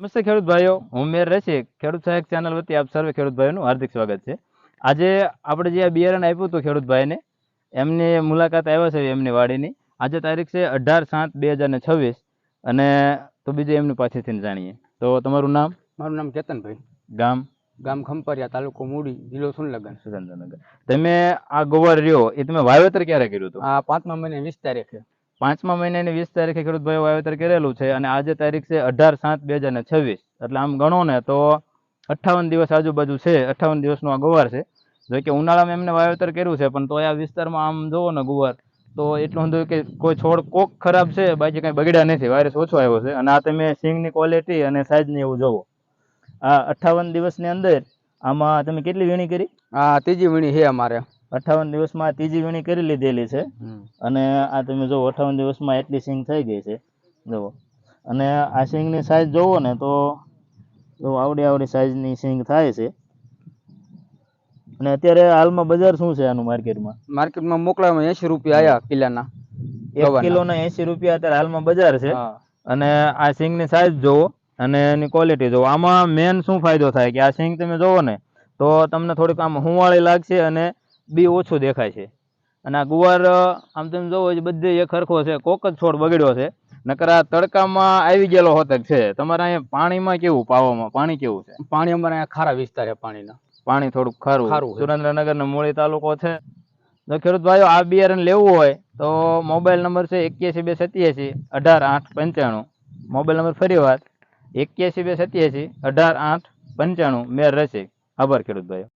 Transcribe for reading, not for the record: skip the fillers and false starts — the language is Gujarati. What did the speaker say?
નમસ્તે ખેડૂત ભાઈઓ, હું મેર રસિક ખેડૂત સહાયક ચેનલ વતી આપ સર્વે ખેડૂત ભાઈઓનું હાર્દિક સ્વાગત છે. આજે આપણે જે આ બિયારણ આપ્યું હતું ખેડૂત ભાઈને, એમની મુલાકાત આવ્યા છે એમની વાડીની. આજે તારીખ છે 18/7/2026 અને તો બીજું એમની પાસેથી જાણીએ. તો તમારું નામ? મારું નામ કેતનભાઈ. ગામ? ગામ ખંપારિયા, તાલુકો મૂડી, જિલ્લો સુરેન્દ્રનગર. તમે આ ગોવાર રહ્યો એ તમે વાવેતર ક્યારે કર્યું હતું? આ 5મા મહિને 20 તારીખે. 5મા મહિનાની 20 તારીખે ખેડૂત ભાઈઓ વાવેતર કરેલું છે અને આજે તારીખ છે 18/7/2026. એટલે આમ ગણો ને તો 58 દિવસ આજુબાજુ છે. 58 દિવસનો આ ગુવાર છે. જો કે ઉનાળામાં એમને વાવેતર કર્યું છે, પણ તો આ વિસ્તારમાં આમ જોવો ને ગુવાર તો એટલું બધું કે કોઈ છોડ કોક ખરાબ છે, બાકી કઈ બગડ્યા નથી. વાયરસ ઓછો આવ્યો છે. અને આ તમે સિંગની ક્વોલિટી અને સાઈઝની એવું જોવો. આ 58 દિવસની અંદર આમાં તમે કેટલી વીણી કરી? આ ત્રીજી વીણી છે અમારે. 58 દિવસમાં ત્રીજી વીણી કરી લીધેલી છે. અને આ તમે જો 58 દિવસમાં એટલી સિંગ થઈ ગઈ છે જુઓ. અને આ સિંગની સાઈઝ જોવો ને તો આવડી સાઈઝની સિંગ થાય છે. અને અત્યારે હાલમાં બજાર શું છે આનું માર્કેટમાં? મોકલામાં 80 રૂપિયા આયા કિલાના. 1 કિલોના 80 રૂપિયા અત્યારે હાલમાં બજાર છે. અને આ સિંગની સાઈઝ જોવો અને એની ક્વોલિટી જોવો. આમાં મેન શું ફાયદો થાય કે આ સિંગ તમે જોવો ને તો તમને થોડીક આમ હુંવાળી લાગશે અને બી ઓછું દેખાય છે. અને આ ગુવાર આમ તમે જોવો બધે એક સરખો છે, કોક જ છોડ બગડ્યો છે. નકર આ તડકામાં આવી ગયેલો હોતક છે. તમારે અહીંયા પાણીમાં કેવું, પાવામાં પાણી કેવું છે? પાણી અમારે અહીંયા ખારા વિસ્તાર છે પાણીના. પાણી થોડુંક ખારું. સુરેન્દ્રનગર મૂળી તાલુકો છે. જો ખેડૂત ભાઈઓ આ બિયારણ લેવું હોય તો મોબાઈલ નંબર છે 81 287 18 895. મોબાઈલ નંબર ફરી વાર 81 287 18 895. મેર રસિક. આભાર ખેડૂત ભાઈઓ.